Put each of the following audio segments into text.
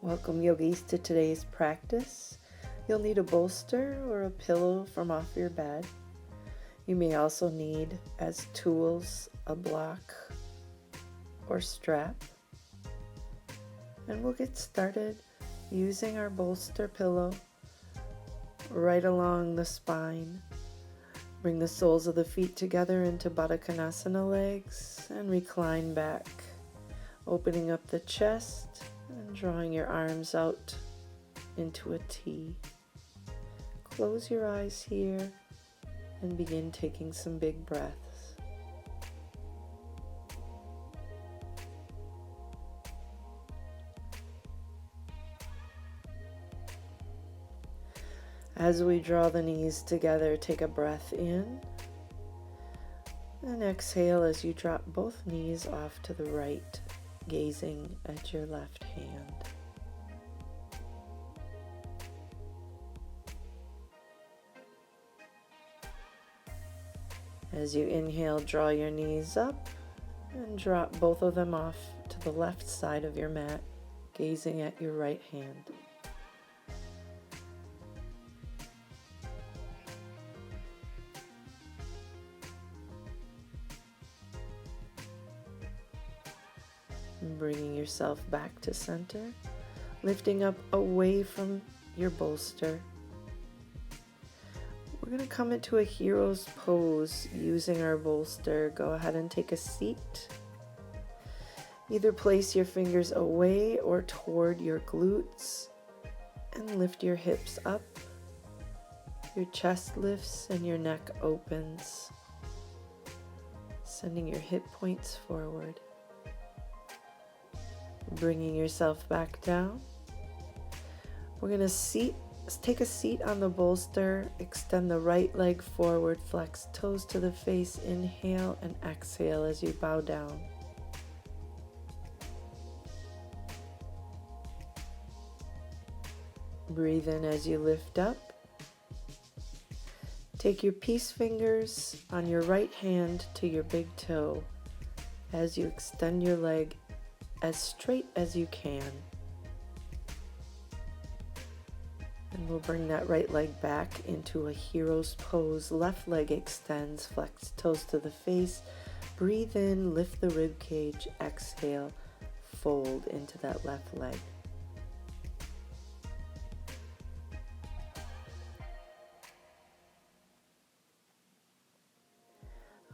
Welcome, yogis, to today's practice. You'll need a bolster or a pillow from off your bed. You may also need, as tools, a block or strap. And we'll get started using our bolster pillow right along the spine. Bring the soles of the feet together into Baddha Konasana legs and recline back, opening up the chest and drawing your arms out into a T. Close your eyes here and begin taking some big breaths. As we draw the knees together, take a breath in and exhale as you drop both knees off to the right, gazing at your left hand. As you inhale, draw your knees up and drop both of them off to the left side of your mat, gazing at your right hand. And bringing yourself back to center, lifting up away from your bolster. We're going to come into a hero's pose using our bolster. Go ahead and take a seat. Either place your fingers away or toward your glutes and lift your hips up. Your chest lifts and your neck opens, sending your hip points forward. Bringing yourself back down. We're going to take a seat on the bolster, extend the right leg forward, flex toes to the face, inhale and exhale as you bow down. Breathe in as you lift up. Take your peace fingers on your right hand to your big toe as you extend your leg as straight as you can. And we'll bring that right leg back into a hero's pose. Left leg extends, flex toes to the face. Breathe in, lift the rib cage, exhale, fold into that left leg.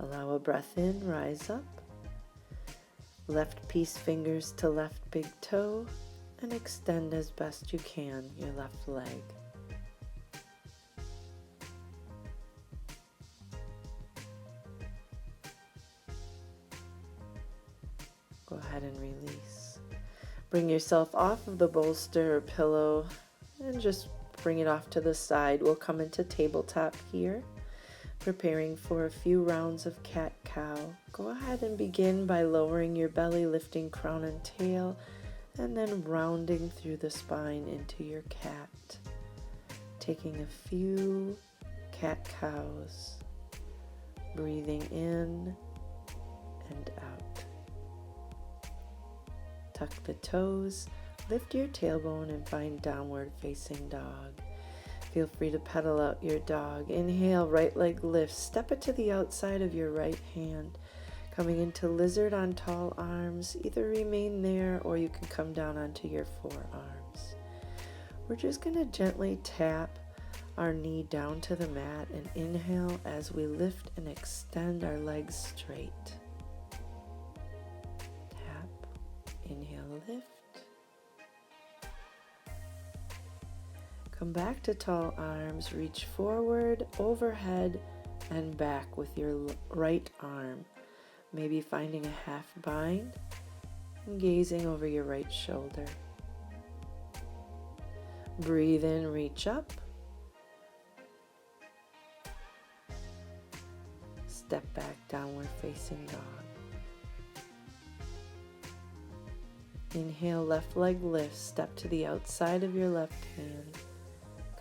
Allow a breath in, rise up. Left peace fingers to left big toe and extend as best you can your left leg. Go ahead and release. Bring yourself off of the bolster or pillow and just bring it off to the side. We'll come into tabletop here, preparing for a few rounds of cat-cow. Go ahead and begin by lowering your belly, lifting crown and tail, and then rounding through the spine into your cat. Taking a few cat-cows, breathing in and out. Tuck the toes, lift your tailbone and find downward facing dog. Feel free to pedal out your dog. Inhale, right leg lifts. Step it to the outside of your right hand. Coming into lizard on tall arms. Either remain there or you can come down onto your forearms. We're just going to gently tap our knee down to the mat and inhale as we lift and extend our legs straight. Tap, inhale, lift. Come back to tall arms, reach forward, overhead, and back with your right arm. Maybe finding a half bind and gazing over your right shoulder. Breathe in, reach up. Step back, downward facing dog. Inhale, left leg lifts, step to the outside of your left hand.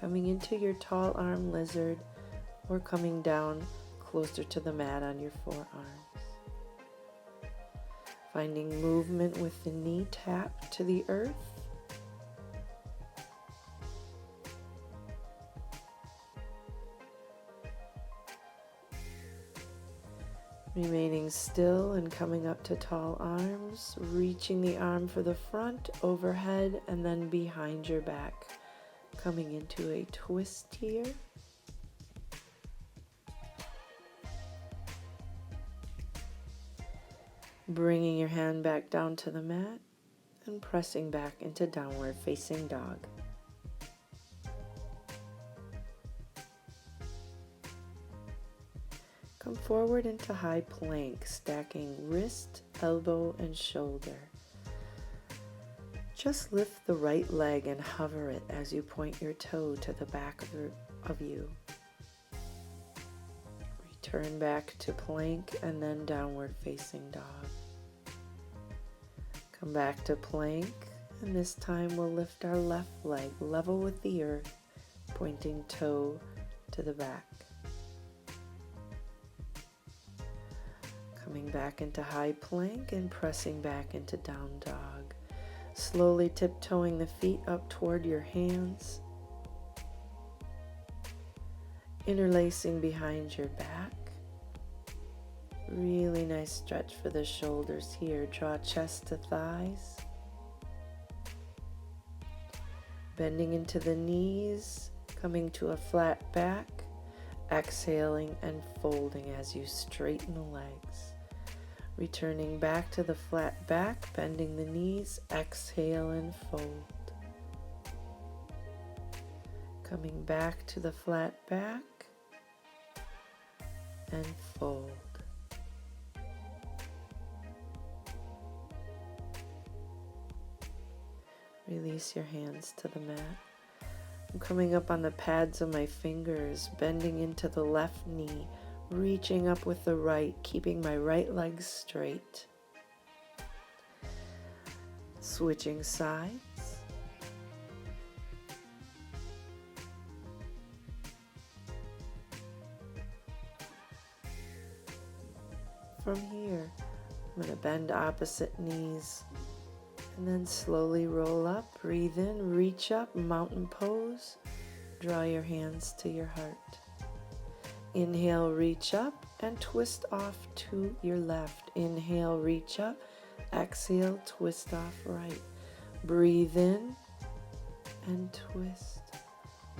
Coming into your tall arm lizard or coming down closer to the mat on your forearms. Finding movement with the knee tap to the earth Remaining still and coming up to tall arms, reaching the arm for the front, overhead, and then behind your back. Coming into a twist here. Bringing your hand back down to the mat and pressing back into downward facing dog. Come forward into high plank, stacking wrist, elbow, and shoulder. Just lift the right leg and hover it as you point your toe to the back of you. Return back to plank and then downward facing dog. Come back to plank, and this time we'll lift our left leg level with the earth, pointing toe to the back. Coming back into high plank and pressing back into down dog. Slowly tiptoeing the feet up toward your hands. Interlacing behind your back. Really nice stretch for the shoulders here. Draw chest to thighs. Bending into the knees, coming to a flat back. Exhaling and folding as you straighten the legs. Returning back to the flat back, bending the knees, exhale and fold. Coming back to the flat back and fold. Release your hands to the mat. I'm coming up on the pads of my fingers, bending into the left knee, reaching up with the right, keeping my right leg straight. Switching sides. From here, I'm going to bend opposite knees and then slowly roll up. Breathe in, reach up, mountain pose. Draw your hands to your heart. Inhale, reach up and twist off to your left. Inhale, reach up. Exhale, twist off right. Breathe in and twist.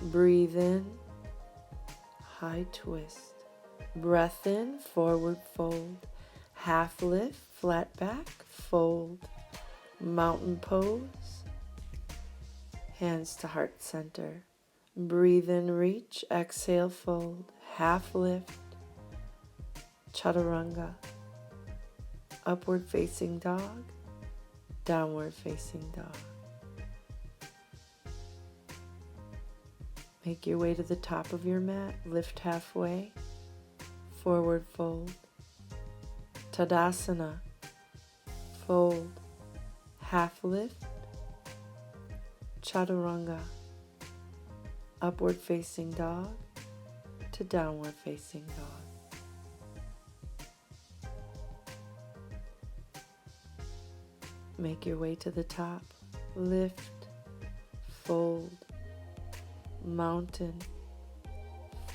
Breathe in, high twist. Breath in, forward fold. Half lift, flat back, fold. Mountain pose. Hands to heart center. Breathe in, reach. Exhale, fold. Half lift, chaturanga, upward facing dog, downward facing dog. Make your way to the top of your mat, lift halfway, forward fold, Tadasana, fold, half lift, chaturanga, upward facing dog, to downward facing dog. Make your way to the top. Lift, fold, mountain,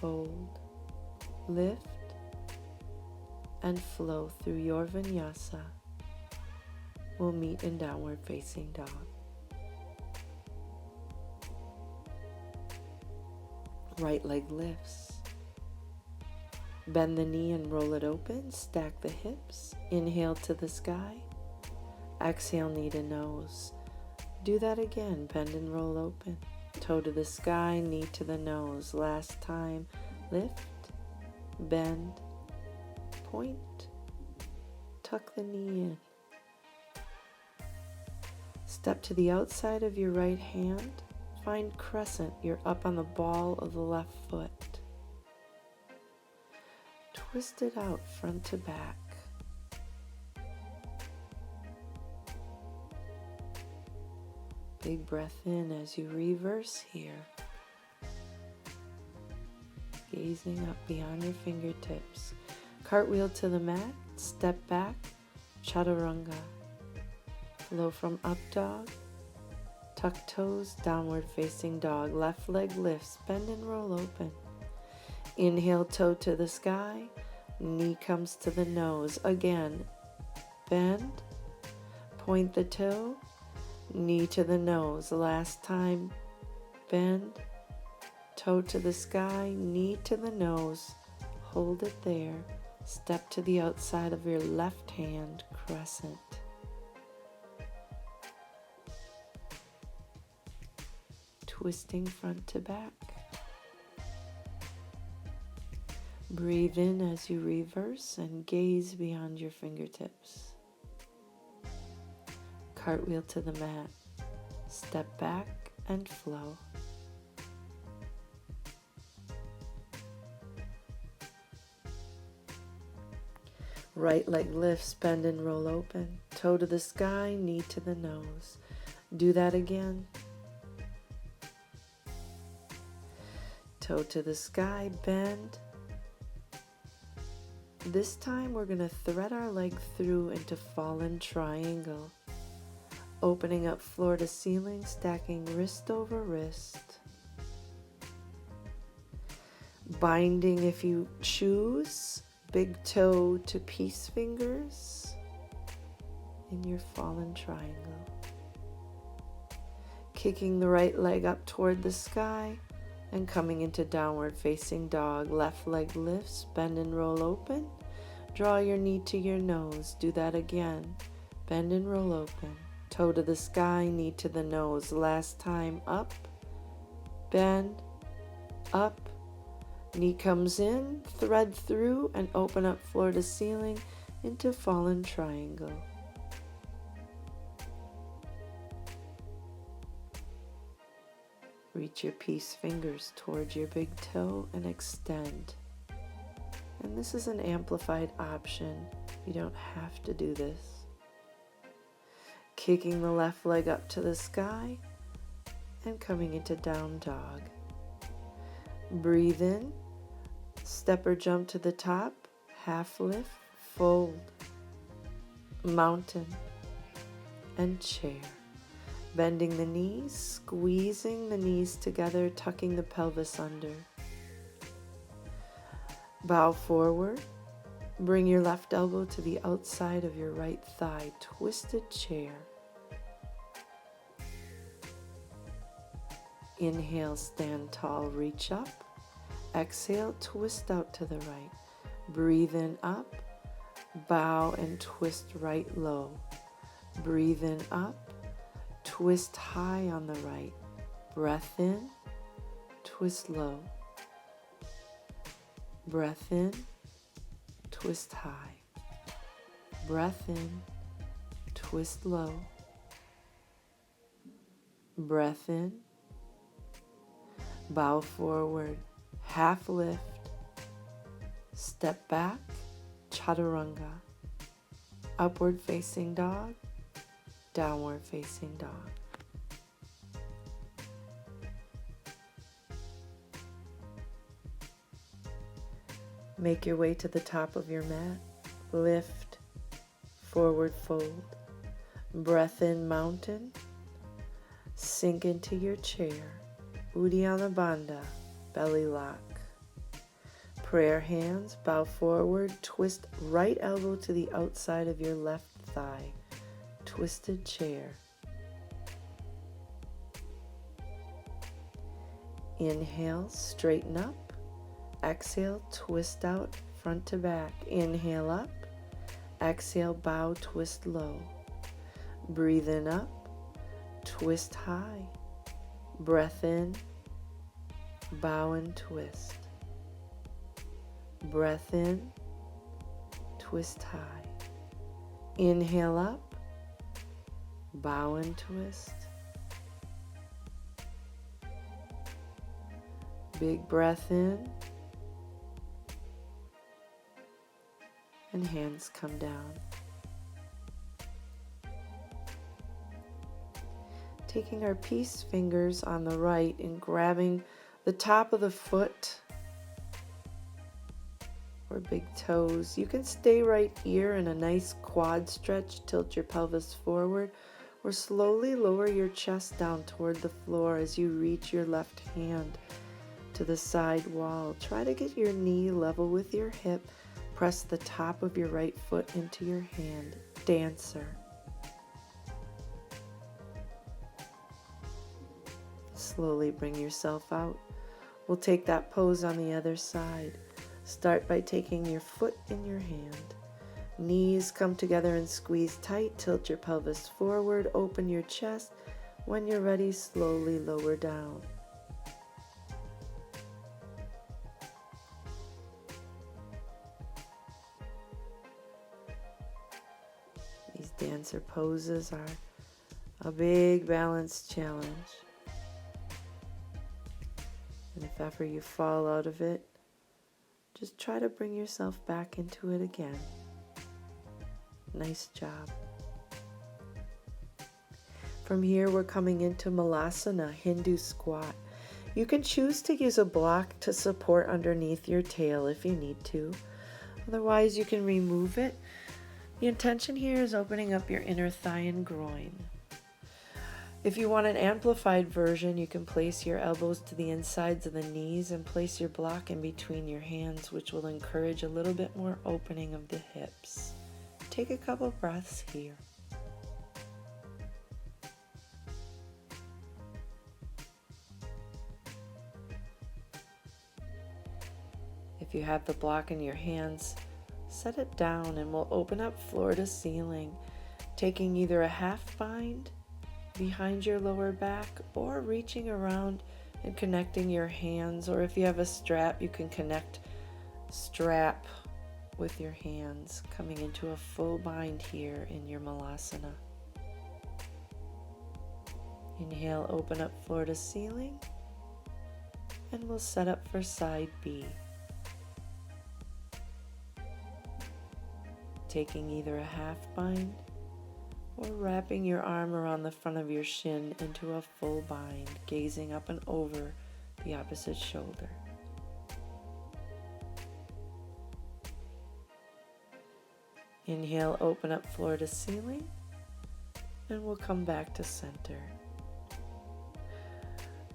fold, lift, and flow through your vinyasa. We'll meet in downward facing dog. Right leg lifts. Bend the knee and roll it open. Stack the hips. Inhale to the sky. Exhale, knee to nose. Do that again. Bend and roll open. Toe to the sky, knee to the nose. Last time. Lift, bend, point. Tuck the knee in. Step to the outside of your right hand. Find crescent. You're up on the ball of the left foot. Twist it out front to back. Big breath in as you reverse here. Gazing up beyond your fingertips. Cartwheel to the mat, step back, chaturanga. Flow from up dog, tuck toes, downward facing dog. Left leg lifts, bend and roll open. Inhale, toe to the sky. knee comes to the nose. Again, bend, point the toe, knee to the nose. Last time, bend, toe to the sky, knee to the nose. Hold it there. Step to the outside of your left hand, crescent. Twisting front to back. Breathe in as you reverse and gaze beyond your fingertips. Cartwheel to the mat. Step back and flow. Right leg lifts, bend and roll open. Toe to the sky, knee to the nose. Do that again. Toe to the sky, bend. This time we're going to thread our leg through into fallen triangle. Opening up floor to ceiling, stacking wrist over wrist. Binding if you choose, big toe to peace fingers in your fallen triangle. Kicking the right leg up toward the sky and coming into downward facing dog. Left leg lifts, bend and roll open. Draw your knee to your nose. Do that again. Bend and roll open. Toe to the sky, knee to the nose. Last time, up, bend, up. Knee comes in, thread through, and open up floor to ceiling into fallen triangle. Reach your peace fingers towards your big toe and extend. And this is an amplified option. You don't have to do this. Kicking the left leg up to the sky and coming into down dog. Breathe in, step or jump to the top, half lift, fold, mountain, and chair. Bending the knees, squeezing the knees together, tucking the pelvis under. Bow forward. Bring your left elbow to the outside of your right thigh. Twisted chair. Inhale, stand tall, reach up. Exhale, twist out to the right. Breathe in up. Bow and twist right low. Breathe in up. Twist high on the right. Breath in, twist low. Breath in, twist high. Breath in, twist low. Breath in. Bow forward, half lift. Step back, chaturanga. Upward facing dog. Downward facing dog. Make your way to the top of your mat. Lift, forward fold. Breath in, mountain. Sink into your chair. Uddiyana Bandha, belly lock. Prayer hands, bow forward. Twist right elbow to the outside of your left thigh. Twisted chair. Inhale, straighten up. Exhale, twist out, front to back. Inhale up. Exhale, bow, twist low. Breathe in up. Twist high. Breath in. Bow and twist. Breath in. Twist high. Inhale up. Bow and twist. Big breath in. And hands come down. Taking our peace fingers on the right and grabbing the top of the foot or big toes. You can stay right here in a nice quad stretch. Tilt your pelvis forward. Or slowly lower your chest down toward the floor as you reach your left hand to the side wall. Try to get your knee level with your hip, Press the top of your right foot into your hand, dancer. Slowly bring yourself out. We'll take that pose on the other side. Start by taking your foot in your hand. Knees come together and squeeze tight. Tilt your pelvis forward, open your chest. When you're ready, slowly lower down. These dancer poses are a big balance challenge. And if ever you fall out of it, just try to bring yourself back into it again. Nice job. From here, we're coming into Malasana, Hindu squat. You can choose to use a block to support underneath your tail if you need to. Otherwise, you can remove it. The intention here is opening up your inner thigh and groin. If you want an amplified version, you can place your elbows to the insides of the knees and place your block in between your hands, which will encourage a little bit more opening of the hips. Take a couple breaths here. If you have the block in your hands, set it down and we'll open up floor to ceiling, taking either a half bind behind your lower back or reaching around and connecting your hands, or if you have a strap, you can connect strap with your hands, coming into a full bind here in your Malasana. Inhale, open up floor to ceiling, and we'll set up for side B. Taking either a half bind or wrapping your arm around the front of your shin into a full bind, gazing up and over the opposite shoulder. Inhale, open up floor to ceiling, and we'll come back to center.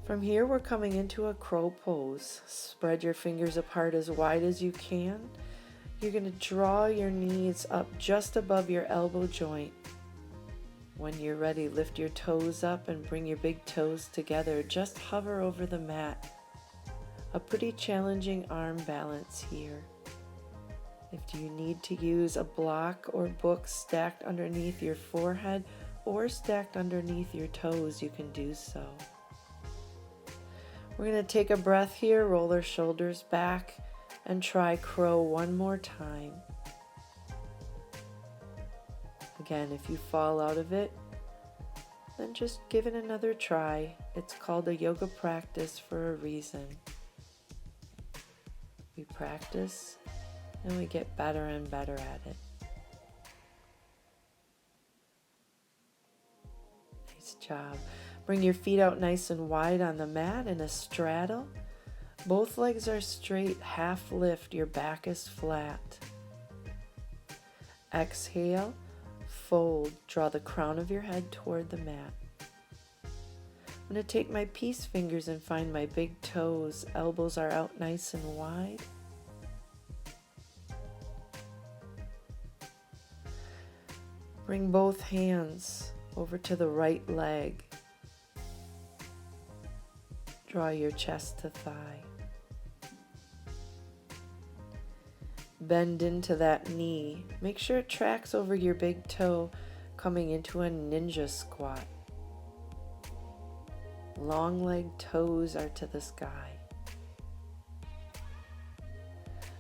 From here, we're coming into a crow pose. Spread your fingers apart as wide as you can. You're going to draw your knees up just above your elbow joint. When you're ready, lift your toes up and bring your big toes together. Just hover over the mat. A pretty challenging arm balance here. If you need to use a block or book stacked underneath your forehead or stacked underneath your toes, you can do so. We're going to take a breath here, roll our shoulders back, and try crow one more time. Again, if you fall out of it, then just give it another try. It's called a yoga practice for a reason. We practice and we get better and better at it. Nice job. Bring your feet out nice and wide on the mat in a straddle. Both legs are straight, half lift, your back is flat. Exhale, fold, draw the crown of your head toward the mat. I'm going to take my peace fingers and find my big toes. Elbows are out nice and wide. Bring both hands over to the right leg. Draw your chest to thigh. Bend into that knee. Make sure it tracks over your big toe, coming into a ninja squat. Long leg toes are to the sky.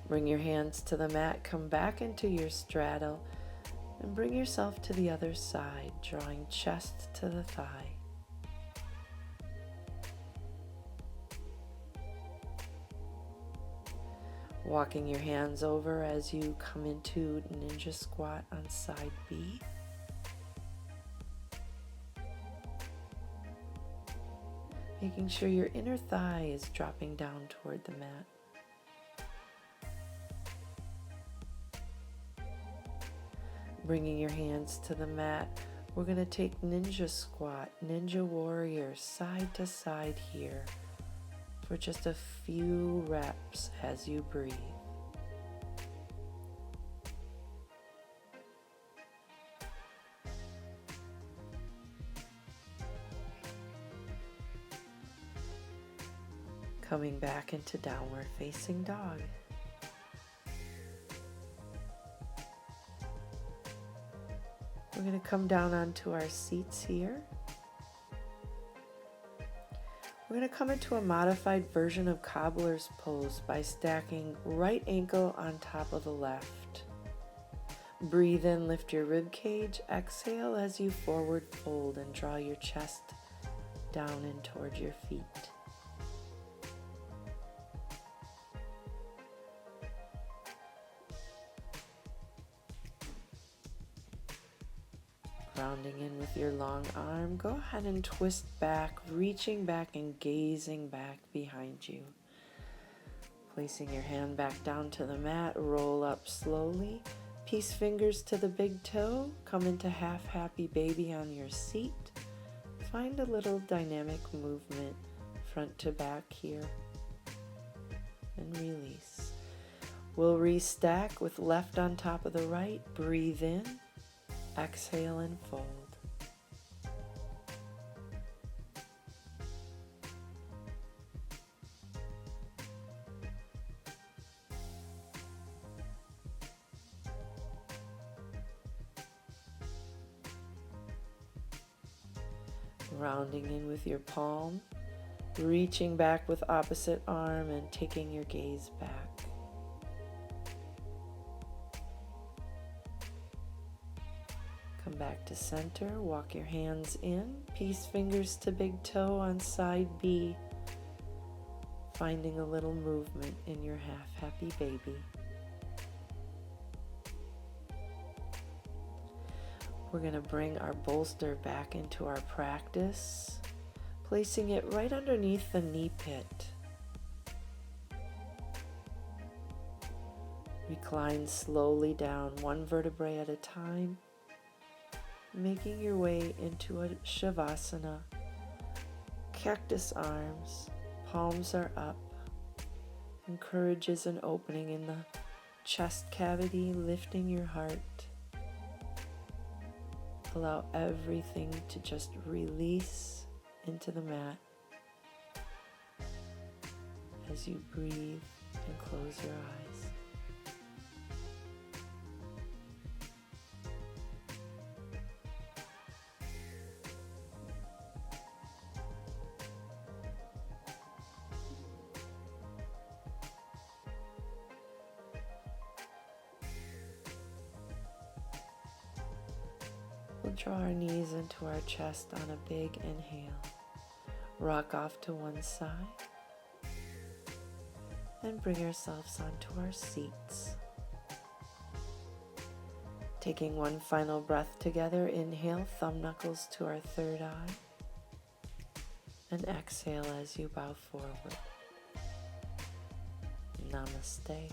Bring your hands to the mat, come back into your straddle, and bring yourself to the other side, drawing chest to the thigh. Walking your hands over as you come into ninja squat on side B. Making sure your inner thigh is dropping down toward the mat. Bringing your hands to the mat, we're going to take ninja squat, ninja warrior, side to side here for just a few reps as you breathe. Coming back into downward facing dog. We're going to come down onto our seats here. We're going to come into a modified version of Cobblers Pose by stacking right ankle on top of the left. Breathe in, lift your rib cage. Exhale as you forward fold and draw your chest down and toward your feet. Grounding in with your long arm, go ahead and twist back, reaching back and gazing back behind you. Placing your hand back down to the mat, roll up slowly. Peace fingers to the big toe, come into half happy baby on your seat. Find a little dynamic movement front to back here. And release. We'll restack with left on top of the right. Breathe in. Exhale and fold. Rounding in with your palm, reaching back with opposite arm and taking your gaze back. Come back to center, walk your hands in, peace fingers to big toe on side B, finding a little movement in your half happy baby. We're going to bring our bolster back into our practice, placing it right underneath the knee pit. Recline slowly down, one vertebrae at a time, making your way into a Savasana. Cactus arms, palms are up. Encourages an opening in the chest cavity, lifting your heart. Allow everything to just release into the mat as you breathe and close your eyes. We'll draw our knees into our chest on a big inhale. Rock off to one side. And bring ourselves onto our seats. Taking one final breath together, inhale, thumb knuckles to our third eye. And exhale as you bow forward. Namaste.